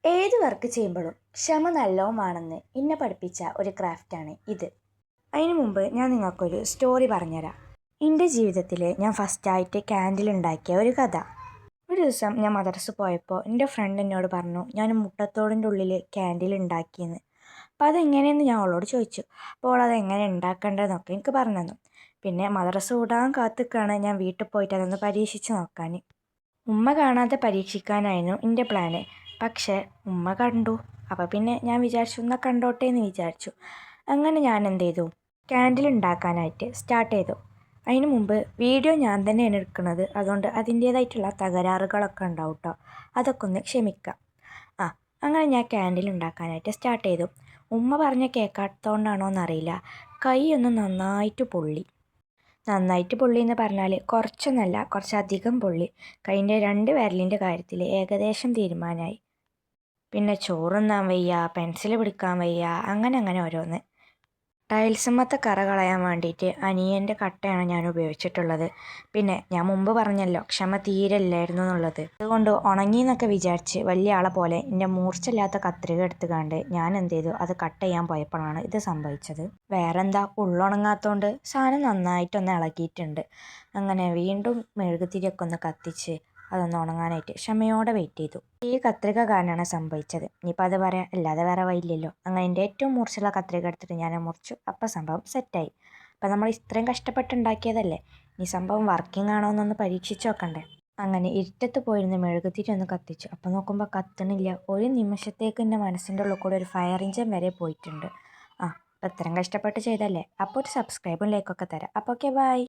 ഏത് വർക്ക് ചെയ്യുമ്പോഴും ക്ഷമ നല്ലതുമാണെന്ന് എന്നെ പഠിപ്പിച്ച ഒരു ക്രാഫ്റ്റാണ് ഇത്. അതിനു മുമ്പ് ഞാൻ നിങ്ങൾക്കൊരു സ്റ്റോറി പറഞ്ഞുതരാം. എൻ്റെ ജീവിതത്തിൽ ഞാൻ ഫസ്റ്റായിട്ട് ക്യാൻഡിൽ ഉണ്ടാക്കിയ ഒരു കഥ. ഒരു ദിവസം ഞാൻ മദ്രസ പോയപ്പോൾ എൻ്റെ ഫ്രണ്ട് എന്നോട് പറഞ്ഞു ഞാൻ മുട്ടത്തോടിൻ്റെ ഉള്ളിൽ ക്യാൻഡിൽ ഉണ്ടാക്കിയെന്ന്. അപ്പോൾ അതെങ്ങനെയെന്ന് ഞാൻ അവളോട് ചോദിച്ചു. അപ്പോൾ അതെങ്ങനെ ഉണ്ടാക്കേണ്ടതെന്നൊക്കെ എനിക്ക് പറഞ്ഞു തന്നു. പിന്നെ മദ്രസ വിടാൻ കാത്തിക്കാണ് ഞാൻ വീട്ടിൽ പോയിട്ട് അതൊന്ന് പരീക്ഷിച്ച് നോക്കാൻ. ഉമ്മ കാണാതെ പരീക്ഷിക്കാനായിരുന്നു എൻ്റെ പ്ലാന്. പക്ഷേ ഉമ്മ കണ്ടു. അപ്പോൾ പിന്നെ ഞാൻ വിചാരിച്ചു എന്നാൽ കണ്ടോട്ടെ എന്ന് വിചാരിച്ചു. അങ്ങനെ ഞാൻ എന്ത് ചെയ്തു, ക്യാൻഡിൽ ഉണ്ടാക്കാനായിട്ട് സ്റ്റാർട്ട് ചെയ്തു. അതിന് മുമ്പ് വീഡിയോ ഞാൻ തന്നെയാണ് എടുക്കുന്നത്, അതുകൊണ്ട് അതിൻ്റേതായിട്ടുള്ള തകരാറുകളൊക്കെ ഉണ്ടാവും കേട്ടോ. അതൊക്കെ ഒന്ന് ക്ഷമിക്കാം. അങ്ങനെ ഞാൻ ക്യാൻഡിൽ ഉണ്ടാക്കാനായിട്ട് സ്റ്റാർട്ട് ചെയ്തു. ഉമ്മ പറഞ്ഞ കേൾക്കാത്തതുകൊണ്ടാണോ എന്നറിയില്ല, കൈ ഒന്ന് നന്നായിട്ട് പൊള്ളി. നന്നായിട്ട് പൊള്ളി എന്ന് പറഞ്ഞാൽ കുറച്ചൊന്നല്ല, കുറച്ചധികം പൊള്ളി. കൈൻ്റെ 2 വിരലിൻ്റെ കാര്യത്തിൽ ഏകദേശം തീരുമാനമായി. പിന്നെ ചോറുണ്ണാൻ വയ്യ, പെൻസിൽ പിടിക്കാൻ വയ്യ, അങ്ങനെ ഓരോന്ന്. ടൈൽസുമ്മത്തെ കറ കളയാൻ വേണ്ടിയിട്ട് അനിയൻ്റെ കട്ടയാണ് ഞാൻ ഉപയോഗിച്ചിട്ടുള്ളത്. പിന്നെ ഞാൻ മുമ്പ് പറഞ്ഞല്ലോ ക്ഷമ തീരെ ഇല്ലായിരുന്നു എന്നുള്ളത്. അതുകൊണ്ട് ഉണങ്ങി എന്നൊക്കെ വിചാരിച്ച് വലിയ ആളെ പോലെ എൻ്റെ മൂർച്ചയില്ലാത്ത കത്രിക എടുത്തുകൊണ്ട് ഞാൻ എന്ത് ചെയ്തു, അത് കട്ട് ചെയ്യാൻ പോയപ്പോഴാണ് ഇത് സംഭവിച്ചത്. വേറെന്താ, ഉള്ളുണങ്ങാത്തതുകൊണ്ട് സാധനം നന്നായിട്ടൊന്ന് ഇളകിയിട്ടുണ്ട്. അങ്ങനെ വീണ്ടും മെഴുകുതിരിയൊക്കെ ഒന്ന് കത്തിച്ച് അതൊന്ന് ഉണങ്ങാനായിട്ട് ക്ഷമയോടെ വെയിറ്റ് ചെയ്തു. ഈ കത്രിക കാരണമാണ് സംഭവിച്ചത്. ഇനിയിപ്പോൾ അത് പറയാം, അല്ലാതെ വേറെ വഴിയില്ലല്ലോ. അങ്ങനെ എൻ്റെ ഏറ്റവും മൂർച്ചയുള്ള കത്രിക എടുത്തിട്ട് ഞാൻ മുറിച്ചു. അപ്പോൾ സംഭവം സെറ്റായി. അപ്പോൾ നമ്മൾ ഇത്രയും കഷ്ടപ്പെട്ടുണ്ടാക്കിയതല്ലേ, ഈ സംഭവം വർക്കിംഗ് ആണോ എന്നൊന്ന് പരീക്ഷിച്ച് നോക്കണ്ടേ. അങ്ങനെ ഇരുട്ടത്ത് പോയിരുന്ന് മെഴുകുതിരി ഒന്ന് കത്തിച്ചു. അപ്പോൾ നോക്കുമ്പോൾ കത്തണില്ല. ഒരു നിമിഷത്തേക്ക് എൻ്റെ മനസ്സിൻ്റെ ഉള്ളിൽ കൂടെ ഒരു ഫയർ എഞ്ചിൻ വരെ പോയിട്ടുണ്ട്. അപ്പോൾ ഇത്രയും കഷ്ടപ്പെട്ട് ചെയ്തല്ലേ. അപ്പോൾ ഒരു സബ്സ്ക്രൈബും ലൈക്കൊക്കെ തരാം. അപ്പോൾ ഓക്കെ, ബൈ.